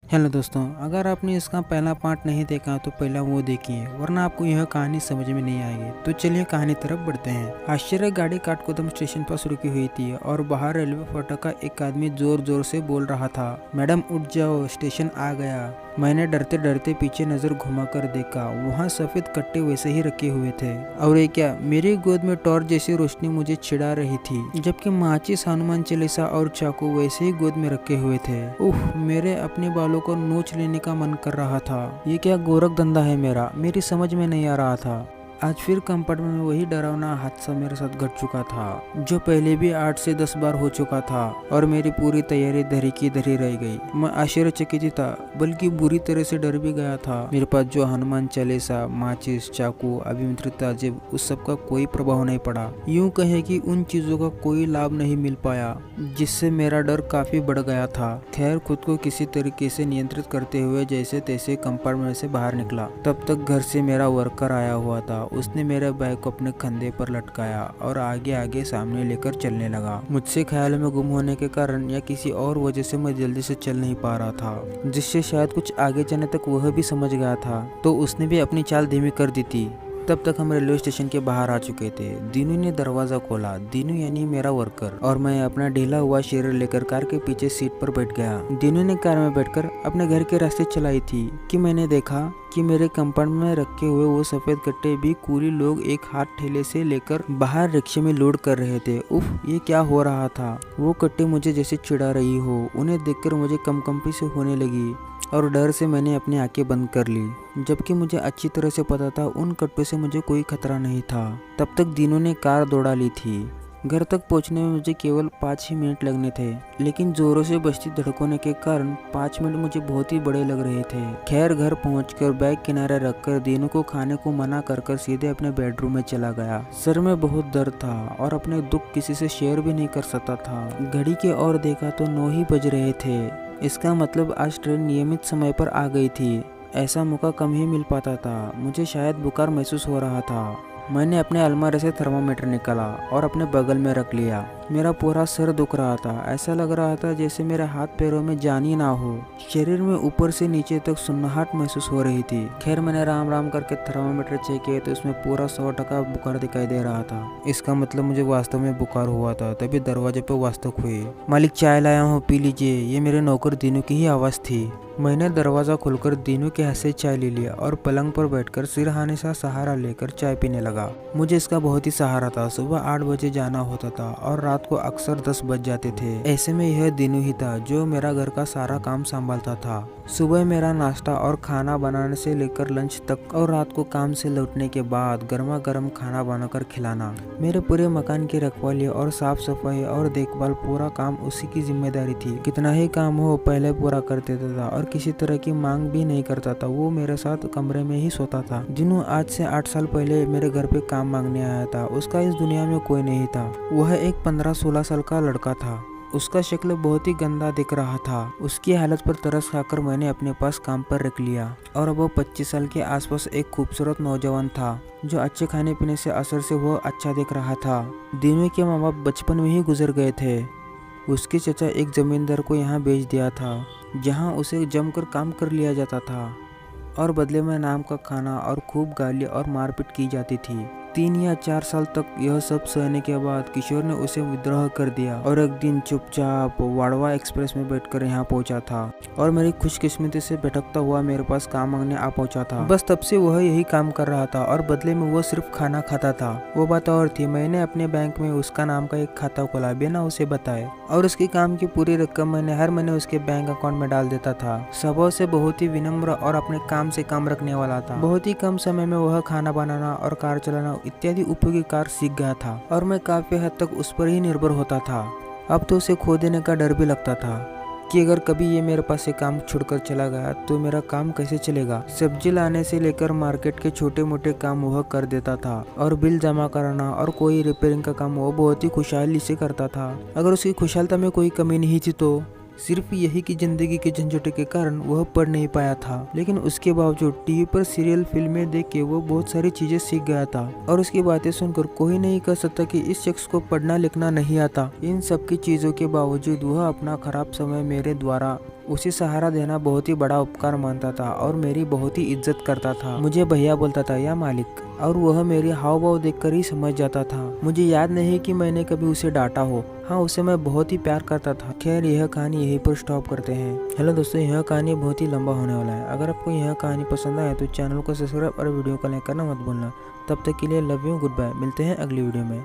Hello दोस्तों, अगर आपने इसका पहला पार्ट नहीं देखा तो पहला वो देखिए, वरना आपको यह कहानी समझ में नहीं आएगी। तो चलिए कहानी तरफ बढ़ते हैं। आश्चर्य गाड़ी काठगोदाम स्टेशन पास रुकी हुई थी और बाहर रेलवे फाटक का एक आदमी जोर जोर से बोल रहा था, मैडम उठ जाओ, स्टेशन आ गया। मैंने डरते डरते पीछे नजर घुमाकर देखा, वहाँ सफेद कट्टे वैसे ही रखे हुए थे। और ये क्या, मेरी गोद में टॉर्च जैसी रोशनी मुझे छिड़ा रही थी, जबकि माचिस, हनुमान चालीसा और चाकू वैसे ही गोद में रखे हुए थे। उफ, मेरे अपने बालों को नोच लेने का मन कर रहा था। ये क्या गोरख धंधा है मेरी समझ में नहीं आ रहा था। आज फिर कंपार्टमेंट में वही डरावना हादसा मेरे साथ घट चुका था, जो पहले भी 8 से 10 बार हो चुका था और मेरी पूरी तैयारी धरी की धरी रह गई। मैं आश्चर्यचकित था, बल्कि बुरी तरह से डर भी गया था। मेरे पास जो हनुमान चालीसा, माचिस, चाकू, अभिमंत्रित ताजिब, उस सब का कोई प्रभाव नहीं पड़ा। यूं कहे कि उन चीजों का कोई लाभ नहीं मिल पाया, जिससे मेरा डर काफी बढ़ गया था। खैर, खुद को किसी तरीके से नियंत्रित करते हुए जैसे तैसे कंपार्टमेंट से बाहर निकला। तब तक घर से मेरा वर्कर आया हुआ था। उसने मेरे बैग को अपने कंधे पर लटकाया और आगे आगे सामने लेकर चलने लगा। मुझसे ख्याल में गुम होने के कारण या किसी और वजह से मैं जल्दी से चल नहीं पा रहा था, जिससे शायद कुछ आगे जाने तक वह भी समझ गया था, तो उसने भी अपनी चाल धीमी कर दी थी। तब तक हम रेलवे स्टेशन के बाहर आ चुके थे। दीनू ने दरवाजा खोला। दीनू यानी मेरा वर्कर, और मैं अपना ढीला हुआ शरीर लेकर कार के पीछे सीट पर बैठ गया। दीनू ने कार में बैठकर अपने घर के रास्ते चलाई थी कि मैंने देखा कि मेरे कंपार्टमेंट में रखे हुए वो सफेद कट्टे भी कूली लोग एक हाथ ठेले से लेकर बाहर रिक्शे में लोड कर रहे थे। उफ, ये क्या हो रहा था। वो कट्टे मुझे जैसे चिढ़ा रही हो। उन्हें देखकर मुझे कंपकंपी से होने लगी और डर से मैंने अपनी आंखें बंद कर ली, जबकि मुझे अच्छी तरह से पता था उन कट्टों से मुझे कोई खतरा नहीं था। तब तक दीनू ने कार दौड़ा ली थी। घर तक पहुंचने में मुझे केवल 5 ही मिनट लगने थे, लेकिन जोरों से बजती धड़कनों के कारण 5 मिनट मुझे बहुत ही बड़े लग रहे थे। खैर, घर पहुंचकर बैग किनारे रखकर दीनू को खाने को मना कर सीधे अपने बेडरूम में चला गया। सर में बहुत दर्द था और अपने दुख किसी से शेयर भी नहीं कर सकता था। घड़ी की ओर देखा तो 9 ही बज रहे थे। इसका मतलब आज ट्रेन नियमित समय पर आ गई थी। ऐसा मौका कम ही मिल पाता था। मुझे शायद बुखार महसूस हो रहा था। मैंने अपने अलमारी से थर्मामीटर निकाला और अपने बगल में रख लिया। मेरा पूरा सर दुख रहा था। ऐसा लग रहा था जैसे मेरे हाथ पैरों में जान ही ना हो। शरीर में ऊपर से नीचे तक सुन्नाहट महसूस हो रही थी। खैर, मैंने राम राम करके थर्मामीटर चेक किया तो उसमें पूरा 100% बुखार दिखाई दे रहा था। इसका मतलब मुझे वास्तव में बुखार हुआ था। तभी दरवाजे पर वास्तव हुए। मालिक, चाय लाया हूँ, पी लीजिए। ये मेरे नौकर दीनू की ही आवाज़ थी। मैंने दरवाजा खोलकर दीनू के हाथ से चाय ले लिया और पलंग पर बैठकर सिरहाने सा सहारा लेकर चाय पीने लगा। मुझे इसका बहुत ही सहारा था। सुबह 8 बजे जाना होता था और रात को अक्सर 10 बज जाते थे। ऐसे में यह दीनू ही था जो मेरा घर का सारा काम संभालता था। सुबह मेरा नाश्ता और खाना बनाने से लेकर लंच तक, और रात को काम से लौटने के बाद गर्मा गर्म खाना बनाकर खिलाना। मेरे पूरे मकान की रखवाली और साफ सफाई और देखभाल, पूरा काम उसी की जिम्मेदारी थी। कितना ही काम हो पहले पूरा कर देता था और किसी तरह की मांग भी नहीं करता था। वो मेरे साथ कमरे में ही सोता था। दीनू आज से 8 साल पहले मेरे घर पे काम मांगने आया था। उसका इस दुनिया में कोई नहीं था। वह एक 15-16 साल का लड़का था। उसका शक्ल बहुत ही गंदा दिख रहा था। उसकी हालत पर तरस खाकर मैंने अपने पास काम पर रख लिया। और अब वो 25 साल के आसपास एक खूबसूरत नौजवान था, जो अच्छे खाने पीने से असर से वो अच्छा दिख रहा था। दीनू के माँ बाप बचपन में ही गुजर गए थे। उसके चचा एक जमींदार को यहाँ बेच दिया था, जहाँ उसे जमकर काम कर लिया जाता था और बदले में नाम का खाना और खूब गाली और मारपीट की जाती थी। 3 या 4 साल तक यह सब सहने के बाद किशोर ने उसे विद्रोह कर दिया और एक दिन चुपचाप वाड़वा एक्सप्रेस में बैठकर यहाँ पहुंचा था और मेरी खुशकिस्मती से भटकता हुआ मेरे पास काम मांगने आ पहुंचा था। बस तब से वह यही काम कर रहा था और बदले में वो सिर्फ खाना खाता था। वो बात और थी, मैंने अपने बैंक में उसका नाम का एक खाता खोला बिना उसे बताए, और उसके काम की पूरी रकम मैंने हर महीने उसके बैंक अकाउंट में डाल देता था। स्वभाव से बहुत ही विनम्र और अपने काम से काम रखने वाला था। बहुत ही कम समय में वह खाना बनाना और कार चलाना इत्यादि उपयोगी कार्य सीख गया था और मैं काफी हद तक उस पर ही निर्भर होता था। अब तो उसे खो देने का डर भी लगता था कि अगर कभी ये मेरे पास से काम छोड़कर चला गया तो मेरा काम कैसे चलेगा। सब्जी लाने से लेकर मार्केट के छोटे मोटे काम वह कर देता था और बिल जमा कराना और कोई रिपेयरिंग का काम वो बहुत ही खुशहाली से करता था। अगर उसकी खुशहालता में कोई कमी नहीं थी तो सिर्फ यही कि जिंदगी के झंझटों के कारण वह पढ़ नहीं पाया था, लेकिन उसके बावजूद टीवी पर सीरियल फिल्में देख के वो बहुत सारी चीजें सीख गया था और उसकी बातें सुनकर कोई नहीं कह सकता कि इस शख्स को पढ़ना लिखना नहीं आता। इन सब की चीजों के बावजूद वह अपना खराब समय मेरे द्वारा उसे सहारा देना बहुत ही बड़ा उपकार मानता था और मेरी बहुत ही इज्जत करता था। मुझे भैया बोलता था या मालिक, और वह मेरी हाव भाव देखकर ही समझ जाता था। मुझे याद नहीं कि मैंने कभी उसे डांटा हो। हाँ, उसे मैं बहुत ही प्यार करता था। खैर, यह कहानी यहीं पर स्टॉप करते हैं। हेलो दोस्तों, यह कहानी बहुत ही लंबा होने वाला है। अगर आपको यह कहानी पसंद आए तो चैनल को सब्सक्राइब और वीडियो को लाइक करना मत भूलना। तब तक के लिए लव यू, गुड बाय। मिलते हैं अगली वीडियो में।